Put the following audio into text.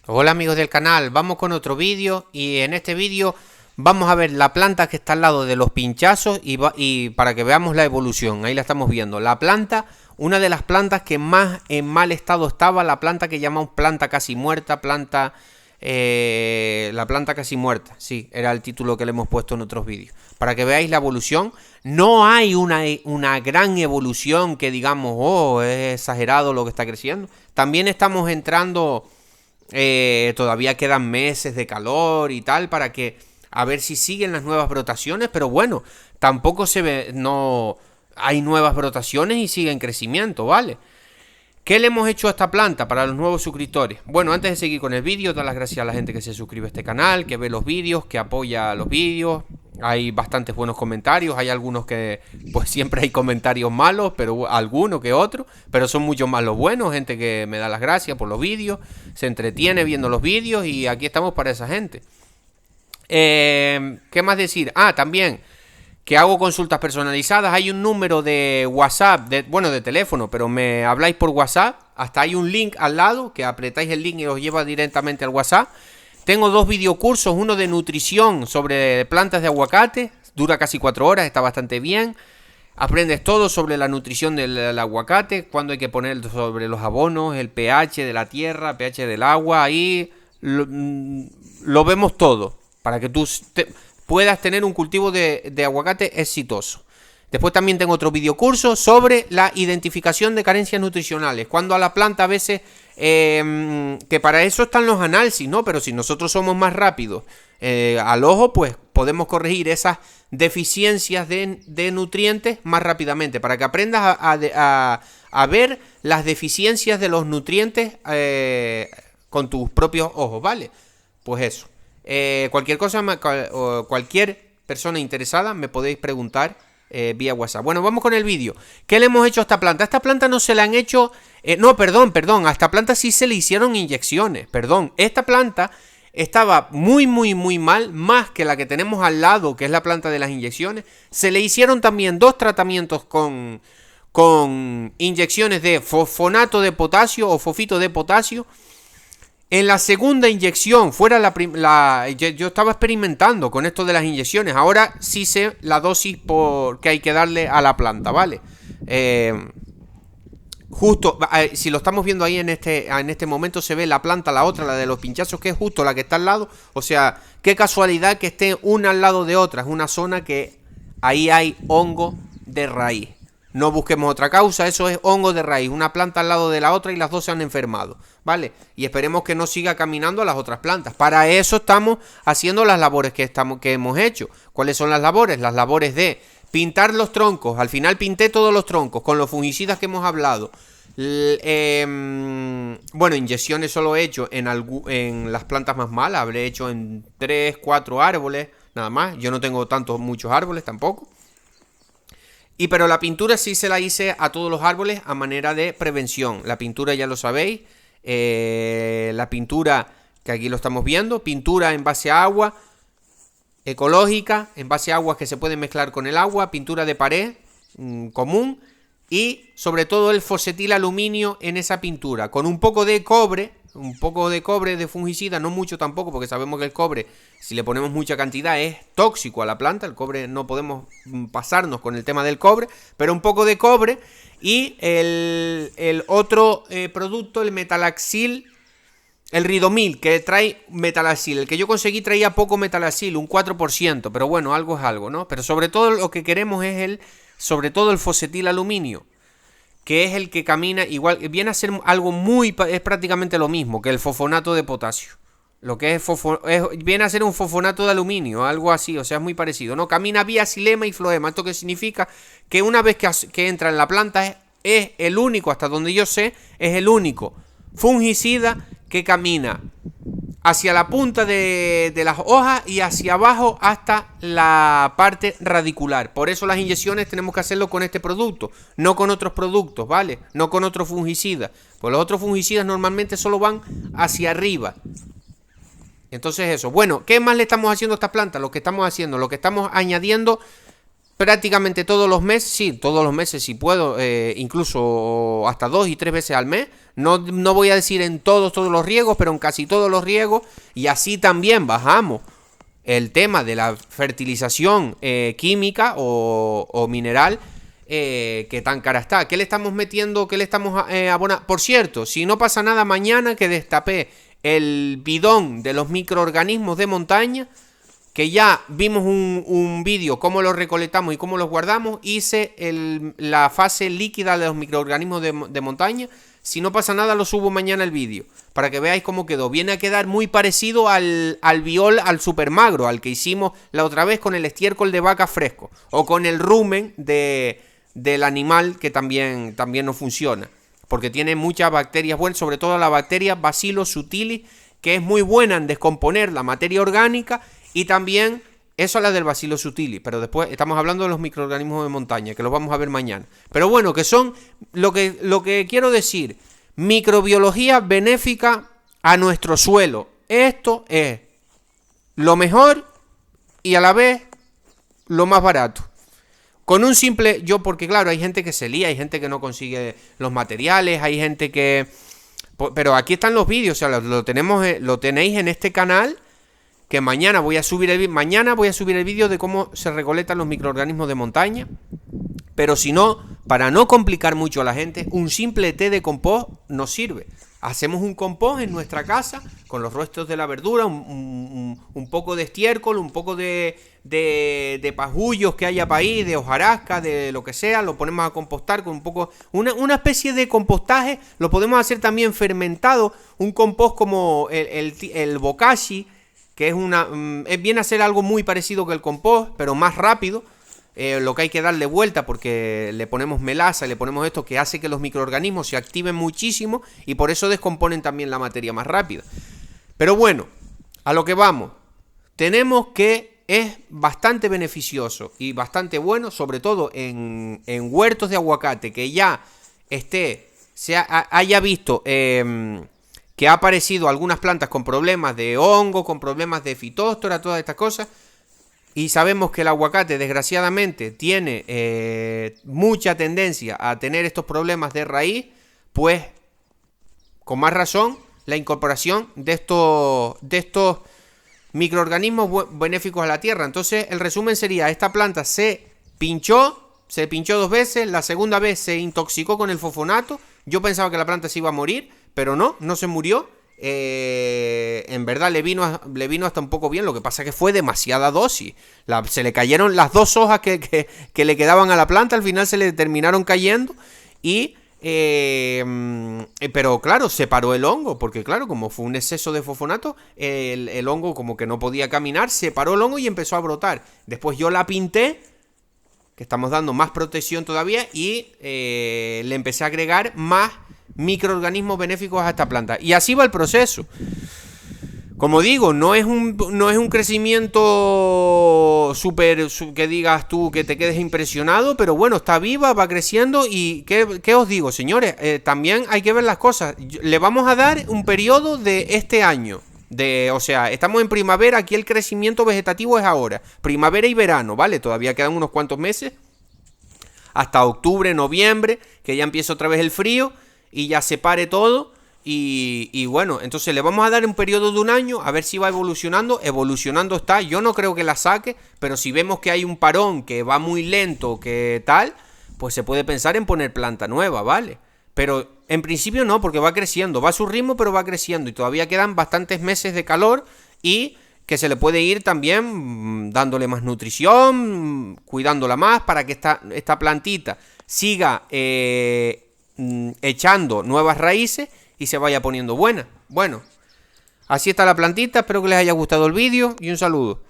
Hola amigos del canal, vamos con otro vídeo y en este vídeo vamos a ver la planta que está al lado de los pinchazos y para que veamos la evolución. Ahí la estamos viendo. La planta, una de las plantas que más en mal estado estaba, la planta que llamamos planta casi muerta, la planta casi muerta, sí, era el título que le hemos puesto en otros vídeos. Para que veáis la evolución, no hay una gran evolución que digamos, oh, es exagerado lo que está creciendo. También estamos entrando... todavía quedan meses de calor y tal para que a ver si siguen las nuevas brotaciones, pero bueno, tampoco se ve, no hay nuevas brotaciones y sigue en crecimiento, ¿vale? ¿Qué le hemos hecho a esta planta para los nuevos suscriptores? Bueno, antes de seguir con el vídeo, dar las gracias a la gente que se suscribe a este canal, que ve los vídeos, que apoya los vídeos. Hay bastantes buenos comentarios, hay algunos que, pues siempre hay comentarios malos, pero alguno que otro, pero son muchos más los buenos, gente que me da las gracias por los vídeos, se entretiene viendo los vídeos y aquí estamos para esa gente. ¿Qué más decir? También que hago consultas personalizadas. Hay un número de WhatsApp, de teléfono, pero me habláis por WhatsApp. Hasta hay un link al lado, que apretáis el link y os lleva directamente al WhatsApp. Tengo dos videocursos, uno de nutrición sobre plantas de aguacate, dura casi 4 horas, está bastante bien. Aprendes todo sobre la nutrición del aguacate, cuándo hay que poner sobre los abonos, el pH de la tierra, pH del agua, ahí lo vemos todo, para que tú puedas tener un cultivo de aguacate exitoso. Después también tengo otro videocurso sobre la identificación de carencias nutricionales. Cuando a la planta a veces, que para eso están los análisis, ¿no? Pero si nosotros somos más rápidos al ojo, pues podemos corregir esas deficiencias de nutrientes más rápidamente. Para que aprendas a ver las deficiencias de los nutrientes con tus propios ojos, ¿vale? Pues eso. Cualquier cosa, cualquier persona interesada me podéis preguntar vía WhatsApp. Bueno, vamos con el vídeo. ¿Qué le hemos hecho a esta planta? A esta planta no se le han hecho... perdón. A esta planta sí se le hicieron inyecciones. Perdón. Esta planta estaba muy mal, más que la que tenemos al lado, que es la planta de las inyecciones. Se le hicieron también 2 tratamientos con inyecciones de fosfonato de potasio o fosfito de potasio. En la segunda inyección, yo estaba experimentando con esto de las inyecciones. Ahora sí sé la dosis que hay que darle a la planta, ¿vale? Si lo estamos viendo ahí en este momento, se ve la planta, la otra, la de los pinchazos, que es justo la que está al lado. O sea, qué casualidad que esté una al lado de otra. Es una zona que ahí hay hongo de raíz. No busquemos otra causa, eso es hongo de raíz, una planta al lado de la otra y las dos se han enfermado, ¿vale? Y esperemos que no siga caminando a las otras plantas. Para eso estamos haciendo las labores que hemos hecho. ¿Cuáles son las labores? Las labores de pintar los troncos. Al final pinté todos los troncos con los fungicidas que hemos hablado. Inyecciones solo he hecho en las plantas más malas. Habré hecho en 3, 4 árboles, nada más. Yo no tengo muchos árboles tampoco. Pero la pintura sí se la hice a todos los árboles a manera de prevención. La pintura ya lo sabéis. La pintura que aquí lo estamos viendo. Pintura en base a agua. Ecológica. En base a aguas que se pueden mezclar con el agua. Pintura de pared común. Y sobre todo el fosfetil aluminio en esa pintura. Con un poco de cobre. Un poco de cobre de fungicida, no mucho tampoco, porque sabemos que el cobre, si le ponemos mucha cantidad, es tóxico a la planta. El cobre no podemos pasarnos con el tema del cobre, pero un poco de cobre. Y el otro producto, el metalaxil, el ridomil, que trae metalaxil. El que yo conseguí traía poco metalaxil, un 4%, pero bueno, algo es algo, ¿no? Pero sobre todo lo que queremos es sobre todo el fosfetil aluminio, que es el que camina igual, viene a ser algo es prácticamente lo mismo que el fosfonato de potasio. Lo que viene a ser un fosfonato de aluminio, algo así, o sea, es muy parecido, ¿no? Camina vía xilema y floema. ¿Esto qué significa? Que una vez que entra en la planta es el único, hasta donde yo sé, es el único fungicida que camina hacia la punta de las hojas y hacia abajo hasta la parte radicular. Por eso las inyecciones tenemos que hacerlo con este producto, no con otros productos, ¿vale? No con otros fungicidas. Pues los otros fungicidas normalmente solo van hacia arriba. Entonces eso. Bueno, ¿qué más le estamos haciendo a esta planta? Lo que estamos añadiendo prácticamente todos los meses, sí, todos los meses si puedo, incluso hasta 2 y 3 veces al mes. No voy a decir en todos los riegos, pero en casi todos los riegos. Y así también bajamos el tema de la fertilización química o mineral, que tan cara está. ¿Qué le estamos metiendo? ¿Qué le estamos abonando? Por cierto, si no pasa nada, mañana que destapé el bidón de los microorganismos de montaña, que ya vimos un vídeo cómo los recolectamos y cómo los guardamos, hice la fase líquida de los microorganismos de montaña. Si no pasa nada, lo subo mañana el vídeo, para que veáis cómo quedó. Viene a quedar muy parecido al biol, al super magro, al que hicimos la otra vez con el estiércol de vaca fresco, o con el rumen del animal, que también no funciona, porque tiene muchas bacterias buenas, sobre todo la bacteria Bacillus subtilis, que es muy buena en descomponer la materia orgánica. Y también, eso es la del Bacillus subtilis, pero después estamos hablando de los microorganismos de montaña, que los vamos a ver mañana. Pero bueno, que son, lo que quiero decir, microbiología benéfica a nuestro suelo. Esto es lo mejor y a la vez lo más barato. Con un simple, porque claro, hay gente que se lía, hay gente que no consigue los materiales, hay gente que... Pero aquí están los vídeos, o sea, lo tenéis en este canal. Que mañana voy a subir el vídeo de cómo se recolectan los microorganismos de montaña. Pero si no, para no complicar mucho a la gente, un simple té de compost nos sirve. Hacemos un compost en nuestra casa con los restos de la verdura, un poco de estiércol, un poco de pajullos que haya para ahí, de hojarasca, de lo que sea. Lo ponemos a compostar con un poco, una especie de compostaje. Lo podemos hacer también fermentado, un compost como el bokashi, que viene a ser algo muy parecido que el compost, pero más rápido. Lo que hay que darle vuelta, porque le ponemos melaza, le ponemos esto que hace que los microorganismos se activen muchísimo y por eso descomponen también la materia más rápida. Pero bueno, a lo que vamos. Tenemos que es bastante beneficioso y bastante bueno, sobre todo en huertos de aguacate, que ya haya visto... que ha aparecido algunas plantas con problemas de hongo, con problemas de fitóstora, todas estas cosas. Y sabemos que el aguacate, desgraciadamente, tiene mucha tendencia a tener estos problemas de raíz. Pues, con más razón, la incorporación de estos microorganismos benéficos a la tierra. Entonces, el resumen sería, esta planta se pinchó 2 veces, la segunda vez se intoxicó con el fosfonato. Yo pensaba que la planta se iba a morir, pero no se murió. En verdad le vino hasta un poco bien. Lo que pasa es que fue demasiada dosis. Se le cayeron las 2 hojas que le quedaban a la planta. Al final se le terminaron cayendo. Pero claro, se paró el hongo. Porque claro, como fue un exceso de fosfonato, el hongo como que no podía caminar. Se paró el hongo y empezó a brotar. Después yo la pinté, que estamos dando más protección todavía. Y le empecé a agregar más microorganismos benéficos a esta planta. Y así va el proceso. Como digo, no es un crecimiento súper, que digas tú que te quedes impresionado, pero bueno, está viva, va creciendo. Y ¿qué os digo, señores? También hay que ver las cosas. Le vamos a dar un periodo de este año. O sea, estamos en primavera, aquí el crecimiento vegetativo es ahora. Primavera y verano, ¿vale? Todavía quedan unos cuantos meses. Hasta octubre, noviembre, que ya empieza otra vez el frío y ya se pare todo. Y bueno, entonces le vamos a dar un periodo de un año a ver si va evolucionando. Evolucionando está, yo no creo que la saque, pero si vemos que hay un parón, que va muy lento, que tal, pues se puede pensar en poner planta nueva, ¿vale? Pero en principio no, porque va creciendo, va a su ritmo, pero va creciendo. Y todavía quedan bastantes meses de calor y que se le puede ir también dándole más nutrición, cuidándola más para que esta plantita siga echando nuevas raíces y se vaya poniendo buena. Bueno, así está la plantita, espero que les haya gustado el vídeo y un saludo.